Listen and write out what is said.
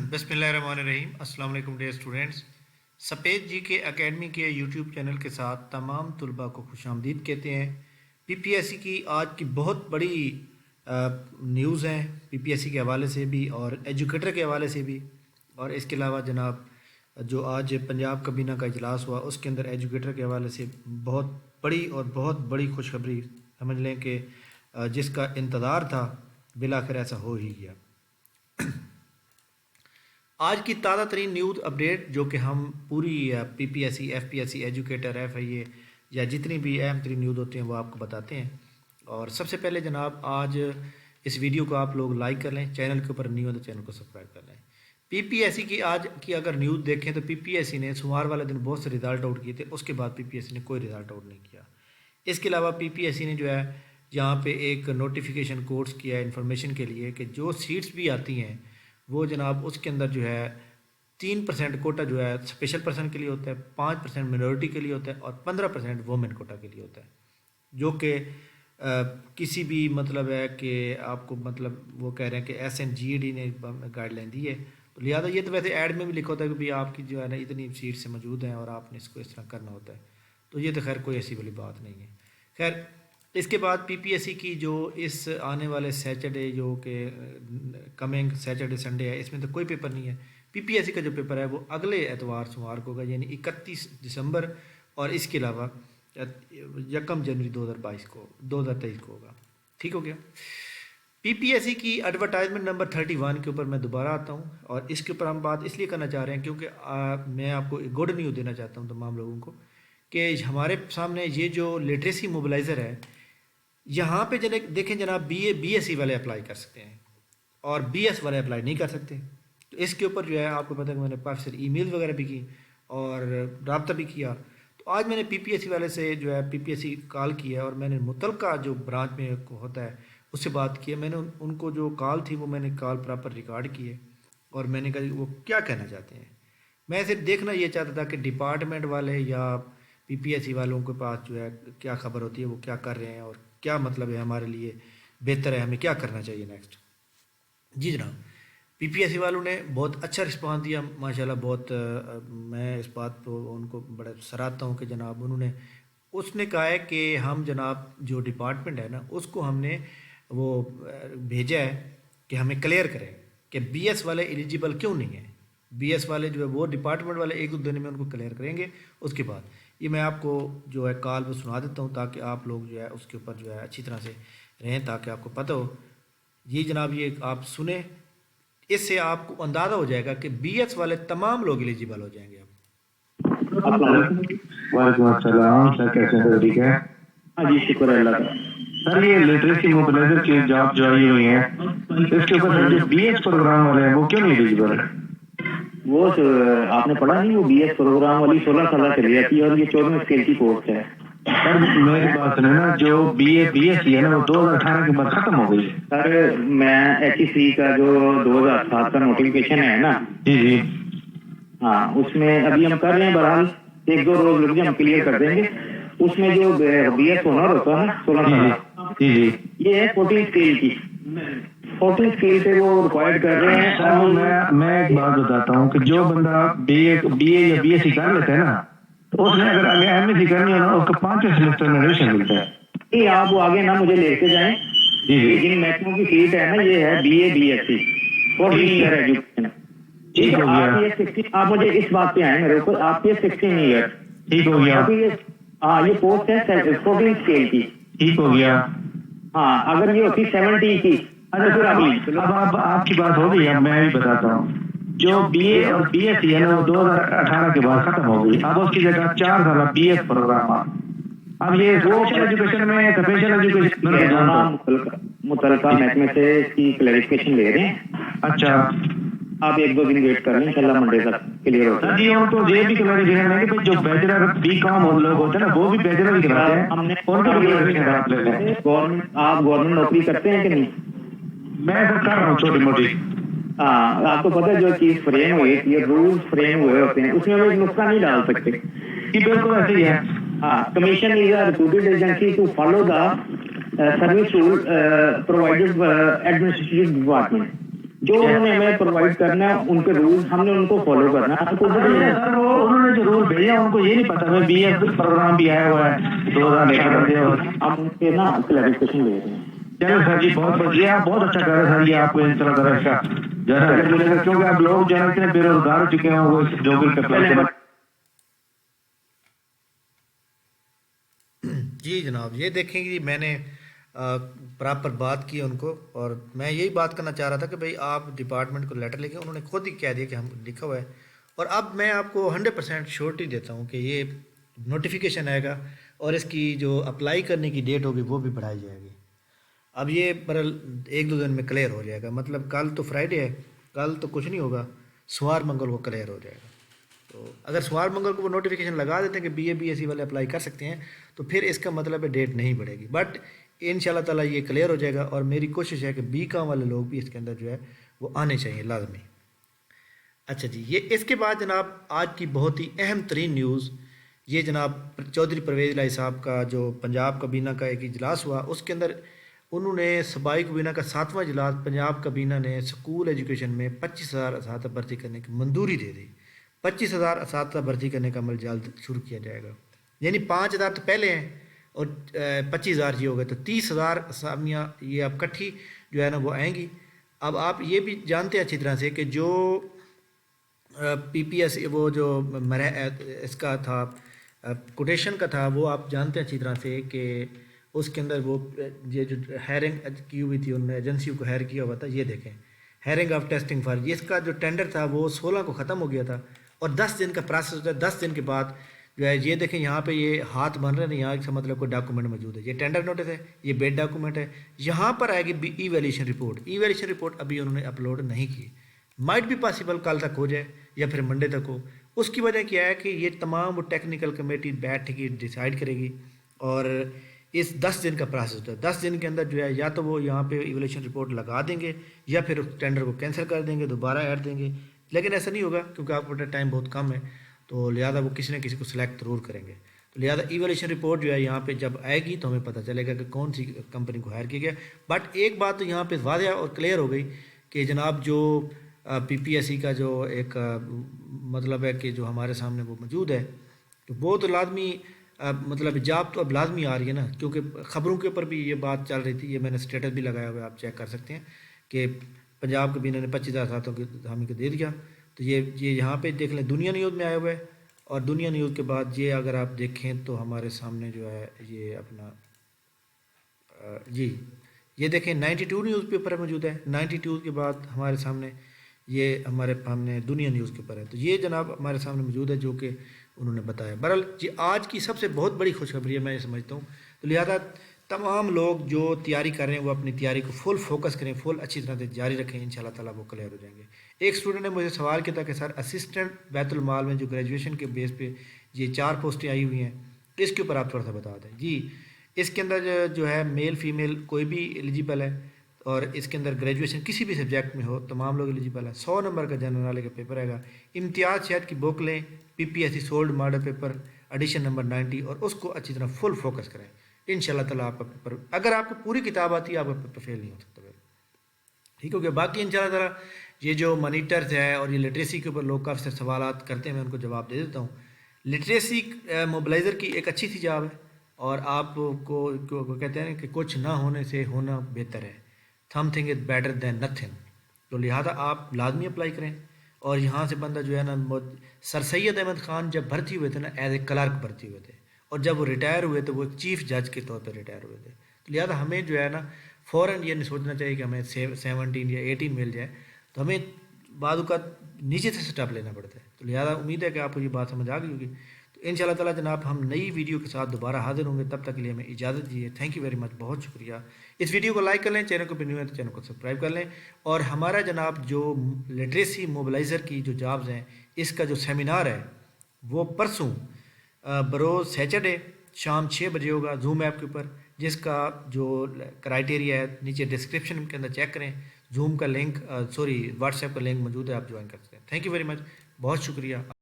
बिस्मिल्लाहिर्रहमानिर्रहीम। अस्सलाम वालेकुम डियर स्टूडेंट्स। सफ़ेद जी के एकेडमी के यूट्यूब चैनल के साथ तमाम तलबा को खुशामदीद कहते हैं। पीपीएससी की आज की बहुत बड़ी न्यूज़ हैं, पीपीएससी के हवाले से भी और एजुकेटर के हवाले से भी। और इसके अलावा जनाब जो आज पंजाब कबीना का इजलास हुआ उसके अंदर एजुकेटर के हवाले से बहुत बड़ी और बहुत बड़ी खुशखबरी समझ लें कि जिसका इंतज़ार था बिलाखिर ऐसा हो ही गया। आज की ताज़ा तरीन न्यूज़ अपडेट जो कि हम पूरी पीपीएससी, एफपीएससी, एजुकेटर, एफआईए या जितनी भी अहम तरीन न्यूज़ होती हैं वो आपको बताते हैं। और सबसे पहले जनाब आज इस वीडियो को आप लोग लाइक कर लें, चैनल के ऊपर नहीं हो तो चैनल को सब्सक्राइब कर लें। पीपीएससी की आज की अगर न्यूज़ देखें तो पीपीएससी ने सोमवार वाले दिन बहुत से रिज़ल्ट आउट किए थे, उसके बाद पीपीएससी ने कोई रिज़ल्ट आउट नहीं किया। इसके अलावा पीपीएससी ने जो है यहाँ पे एक नोटिफिकेशन कोर्स किया है इन्फॉर्मेशन के लिए कि जो सीट्स भी आती हैं वो जनाब उसके अंदर जो है 3% कोटा जो है स्पेशल पर्सन के लिए होता है, 5% मिनॉरिटी के लिए होता है और 15% वुमेन कोटा के लिए होता है। जो कि किसी भी मतलब है कि आपको मतलब वो कह रहे हैं कि SNGAD ने गाइडलाइन दी है, तो लिहाजा ये तो वैसे ऐड में भी लिखा होता है कि भाई आपकी जो है ना इतनी सीट से मौजूद हैं और आपने इसको इस तरह करना होता है। तो ये तो खैर कोई ऐसी वाली बात नहीं है। खैर इसके बाद पीपीएससी की जो इस आने वाले सैटरडे जो कि कमिंग सैटरडे संडे है, इसमें तो कोई पेपर नहीं है। पीपीएससी का जो पेपर है वो अगले एतवार सोमवार को होगा, यानी 31 दिसंबर, और इसके अलावा 1 जनवरी 2023 को होगा। ठीक हो गया। पीपीएससी की एडवर्टाइजमेंट नंबर 31 के ऊपर मैं दोबारा आता हूँ और इसके ऊपर हम बात इसलिए करना चाह रहे हैं क्योंकि मैं आपको एक गुड न्यूज़ देना चाहता हूँ तमाम लोगों को कि हमारे सामने ये जो लिटरेसी मोबिलाइज़र है, यहाँ पे देखें जनाब बीएससी वाले अप्लाई कर सकते हैं और बीएस वाले अप्लाई नहीं कर सकते। तो इसके ऊपर जो है आपको पता है कि मैंने काफ़ी सारी ईमेल वगैरह भी की और रब्ता भी किया। तो आज मैंने पीपीएससी वाले से जो है पीपीएससी कॉल किया और मैंने मुतलका जो ब्रांच में होता है उससे बात की है। मैंने उनको जो कॉल थी वो मैंने कॉल प्रॉपर रिकॉर्ड की है और मैंने कहा वो क्या कहना चाहते हैं। मैं सिर्फ देखना ये चाहता था कि डिपार्टमेंट वाले या पीपीएससी वालों के पास जो है क्या खबर होती है, वो क्या कर रहे हैं और क्या मतलब है हमारे लिए बेहतर है, हमें क्या करना चाहिए नेक्स्ट। जी जनाब, पीपीएससी वालों ने बहुत अच्छा रिस्पांस दिया माशाल्लाह। बहुत मैं इस बात को उनको बड़ा सराहता हूँ कि जनाब उसने कहा है कि हम जनाब जो डिपार्टमेंट है ना उसको हमने वो भेजा है कि हमें क्लियर करें कि बीएस वाले एलिजिबल क्यों नहीं है। बीएस वाले जो है वो डिपार्टमेंट वाले 1-2 दिन में उनको क्लियर करेंगे। उसके बाद ये मैं आपको जो है कॉल वो सुना देता हूँ ताकि आप लोग जो है उसके ऊपर जो है अच्छी तरह से रहें, ताकि आपको पता हो। ये जनाब ये आप सुने, इससे आपको अंदाज़ा हो जाएगा कि बीएस वाले तमाम लोग एलिजिबल हो जाएंगे। वालेकुम अस्सलाम सर, कैसे हैं? ठीक है। हाँ जी, शुक्र है अल्लाह का। सर ये लिटरेसी मोबिलाइजर की जॉब जो आई हुई है इसके ऊपर जो बीएस प्रोग्राम वाले हैं वो क्यों नहीं एलिजिबल है? वो आपने पढ़ा नहीं, वो बीएस प्रोग्राम वाली 16 साल चली जाती है और ये 14 स्केल की कोर्स है। सर मेरी बात सुने ना, जो बीएससी है ना वो 2018 के बाद खत्म हो गई। सर मैं HEC का जो 2007 का नोटिफिकेशन है ना, जी जी, हाँ उसमें अभी हम कर रहे हैं। बहरहाल 1-2 रोज रुक हम क्लियर कर देंगे। उसमें जो बीएस ऑनर होता है ना 16 साल, जी जी, ये है 14 स्केल की। 14 स्केल से वो रिक्वायर्ड कर रहे हैं। सर मैं एक बात बताता हूँ कि जो बंदा बीए या बीएससी कर लेता है ना, तो उसने अगर आगे एमएससी करनी हो ना उसको 5 सेमेस्टर में एडमिशन मिलता है। नहीं आप वो आगे ना मुझे लेके जाएं। जी जी, जिन मैक्सिमम की सीट है ना ये है बीए बीएससी 14 ईयर एजुकेशन। ठीक हो गया। आप ये 16, आप मुझे इस बात पे आए मेरे ऊपर, आप ये 16 ईयर ठीक हो गया। हाँ ये पोस्ट है 14 स्केल की। ठीक हो गया। हाँ अगर ये होती 70 की। अच्छा फिर अब आपकी बात हो गई। अब मैं भी बताता हूँ, जो बीए और बीएससी है ना वो 2018 के बाद खत्म हो गई। अब उसकी जगह 4 साल बीएस प्रोग्राम आ। अब ये स्पेशल एजुकेशन में स्पेशल एजुकेशन मुतलका महकमे से इसकी क्लैरिफिकेशन ले रहे हैं। अच्छा आप 1-2 दिन वेट कर लें, इंशाल्लाह मंडे तक क्लियर होता है। जी हम तो ये भी क्लैरिफिकेशन है कि जो बैचलर बीकॉम लोग होते हैं ना वो भी बैचलर ही कराते हैं, हमने उनको भी क्लैरिफिकेशन आप ले लें। आप गवर्नमेंट नौकरी करते हैं कि नहीं? मैं तो कर रहा हूँ छोटी मोटी। हाँ आपको पता है जो चीज फ्रेम हुई, ये रूल्स फ्रेम हुए होते हैं उसमें हम एक नुस्खा नहीं डाल सकते। कि बिल्कुल ऐसे ही है। हाँ, commission is a recruited agency to follow the service rule provided administrative department. जो उन्होंने हमें प्रोवाइड करना है उनके रूल हमने उनको फॉलो करना है। हमको सर वो उन्होंने जो रूल भेजा उनको ये नहीं पता मैं BF प्रोग्राम भी आया हुआ है 2018 हम उनके ना क्लैरिफिकेशन ले रहे हैं। चलो सर जी बहुत बढ़िया बहुत अच्छा कर रहे सर ये आपको इस तरह का जरा मिलेगा क्योंकि आप लोग जानते हैं बेरोजगार हो चुके हैं वो नौकरी पे अप्लाई करना। जी जनाब, ये देखें कि मैंने प्रॉपर बात की उनको, और मैं यही बात करना चाह रहा था कि भाई आप डिपार्टमेंट को लेटर लिखें। उन्होंने खुद ही कह दिया कि हम लिखा हुआ है, और अब मैं आपको 100% श्योरिटी देता हूँ कि ये नोटिफिकेशन आएगा और इसकी जो अप्लाई करने की डेट होगी वो भी बढ़ाई जाएगी। अब ये बरल 1-2 दिन में क्लियर हो जाएगा, मतलब कल तो फ्राइडे है, कल तो कुछ नहीं होगा, सोमवार मंगल को क्लियर हो जाएगा। तो अगर सोमवार मंगल को वो नोटिफिकेशन लगा देते हैं कि BA BSc वाले अप्लाई कर सकते हैं, तो फिर इसका मतलब है डेट नहीं बढ़ेगी। बट इंशाल्लाह ताला ये क्लियर हो जाएगा, और मेरी कोशिश है कि BCom वाले लोग भी इसके अंदर जो है वो आने चाहिए लाजमी। अच्छा जी, ये इसके बाद जनाब आज की बहुत ही अहम तरीन न्यूज़, ये जनाब चौधरी परवेज़ इलाही साहब का जो पंजाब काबीना का एक इजलास हुआ, उसके अंदर उन्होंने सूबाई काबीना का 7वां इजलास पंजाब काबीना ने स्कूल एजुकेशन में 25,000 असातिज़ा भर्ती करने की मंजूरी दे दी। 25,000 असातिज़ा भर्ती करने का अमल जल्द शुरू किया जाएगा, यानी 5,000 तो पहले हैं और 25,000 ये हो गए, तो 30,000 असामियाँ ये अब इकट्ठी जो है ना वो आएंगी। अब आप ये भी जानते हैं अच्छी तरह से कि जो PPS वो जो इसका था कोटेशन का था, वो आप जानते हैं अच्छी तरह से कि उसके अंदर वो ये जो हायरिंग की हुई थी, उन्होंने एजेंसियों को हायर किया हुआ था। ये देखें हायरिंग ऑफ टेस्टिंग फॉर, इसका जो टेंडर था वो 16 को ख़त्म हो गया था, और 10 दिन का प्रोसेस होता है। 10 दिन के बाद जो है ये देखें यहाँ पे ये हाथ बन रहे हैं, यहाँ इसका मतलब कोई डॉक्यूमेंट मौजूद है। ये टेंडर नोटिस है, ये बेड डॉक्यूमेंट है। यहाँ पर आएगी इवैल्यूएशन रिपोर्ट। इवैल्यूएशन रिपोर्ट अभी उन्होंने अपलोड नहीं की, माइट भी पॉसिबल कल तक हो जाए या फिर मंडे तक हो। उसकी वजह क्या है कि ये तमाम वो टेक्निकल कमेटी बैठेगी, डिसाइड करेगी, और इस 10 दिन का प्रोसेस होता है। 10 दिन के अंदर जो है या तो वो यहाँ पे इवैल्यूएशन रिपोर्ट लगा देंगे या फिर उस टेंडर को कैंसिल कर देंगे, दोबारा ऐड देंगे। लेकिन ऐसा नहीं होगा क्योंकि आपको टाइम बहुत कम है, तो लिहाजा वो किसी न किसी को सिलेक्ट ज़रूर करेंगे। तो लिहाजा इवैल्यूएशन रिपोर्ट जो है यहाँ पे जब आएगी तो हमें पता चलेगा कि कौन सी कंपनी को हायर किया गया। बट एक बात तो यहाँ पे वाज़ह और क्लियर हो गई कि जनाब जो PPSC का जो एक मतलब है कि जो हमारे सामने वो मौजूद है, तो वो तो लाजमी मतलब जॉब तो अब लाजमी आ रही है ना, क्योंकि ख़बरों के ऊपर भी ये बात चल रही थी। ये मैंने स्टेटस भी लगाया हुआ है, आप चेक कर सकते हैं कि पंजाब काबीना ने 25,000 साथों की हामी को दे दिया। तो ये यहाँ पे देख लें, दुनिया न्यूज़ में आया हुआ है, और दुनिया न्यूज़ के बाद ये अगर आप देखें तो हमारे सामने जो है ये अपना जी ये देखें 92 न्यूज़पेपर मौजूद है। 92 के बाद हमारे सामने ये हमारे सामने दुनिया न्यूज़ के ऊपर है। तो ये जनाब हमारे सामने मौजूद है जो कि उन्होंने बताया। बहरहाल जी आज की सबसे बहुत बड़ी खुशखबरी है, मैं ये समझता हूँ। तो लिहाजा तमाम लोग जो तैयारी कर रहे हैं वो अपनी तैयारी को फुल फोकस करें, फुल अच्छी तरह से जारी रखें, इंशाल्लाह ताला वो क्लियर हो जाएंगे। एक स्टूडेंट ने मुझे सवाल किया था कि सर असिस्टेंट बैतुल माल में जो ग्रेजुएशन के बेस पे ये 4 पोस्टें आई हुई हैं, इसके ऊपर आप थोड़ा सा बता दें। जी इसके अंदर जो है मेल फीमेल कोई भी एलिजिबल है, और इसके अंदर ग्रेजुएशन किसी भी सब्जेक्ट में हो तमाम लोग एलिजिबल है। 100 नंबर का जनरल नॉलेज का पेपर आएगा। इम्तियाज़ शहद की बुक लें, PPSC solved model paper edition number 90, और उसको अच्छी तरह फुल फोकस करें। इंशाल्लाह ताला आपका पेपर, अगर आपको पूरी किताब आती है आपका पेपर फेल नहीं हो सकता। ठीक हो गया। बाकी इंशाल्लाह ताला ये जो मॉनिटर्स है और ये लिटरेसी के ऊपर लोग काफ़ी सारे सवाल करते हैं, मैं उनको जवाब दे देता हूँ। लिटरेसी मोबिलाइज़र की एक अच्छी सी जॉब है, और आपको कहते हैं कि कुछ ना होने से होना बेहतर है, something is better than nothing. तो लिहाजा आप लाजमी अप्लाई करें। और यहाँ से बंदा जो है ना, सर सैयद अहमद ख़ान जब भर्ती हुए थे ना एज ए क्लर्क भर्ती हुए थे, और जब वो रिटायर हुए तो वो एक चीफ जज के तौर पर रिटायर हुए थे। तो लिहाजा हमें जो है ना फ़ौरन ये नहीं सोचना चाहिए कि हमें 17 या 18 मिल जाए, तो हमें बाद का नीचे से स्टेप लेना पड़ता है। तो लिहाजा उम्मीद है कि आपको ये बात समझ आ गई होगी। तो इंशाल्लाह ताला जनाब हम नई वीडियो के साथ दोबारा हाजिर होंगे, तब तक के लिए हमें इजाज़त दीजिए। थैंक यू वेरी मच, बहुत शुक्रिया। इस वीडियो को लाइक कर लें, चैनल को भी न्यू है तो चैनल को सब्सक्राइब कर लें। और हमारा जनाब जो लिटरेसी मोबिलाइज़र की जो जॉब्स हैं, इसका जो सेमिनार है वो परसों बरोज़ सैटरडे शाम 6 बजे होगा जूम ऐप के ऊपर, जिसका जो क्राइटेरिया है नीचे डिस्क्रिप्शन के अंदर चेक करें। जूम का लिंक व्हाट्सएप का लिंक मौजूद है, आप ज्वाइन कर सकते हैं। थैंक यू वेरी मच, बहुत शुक्रिया।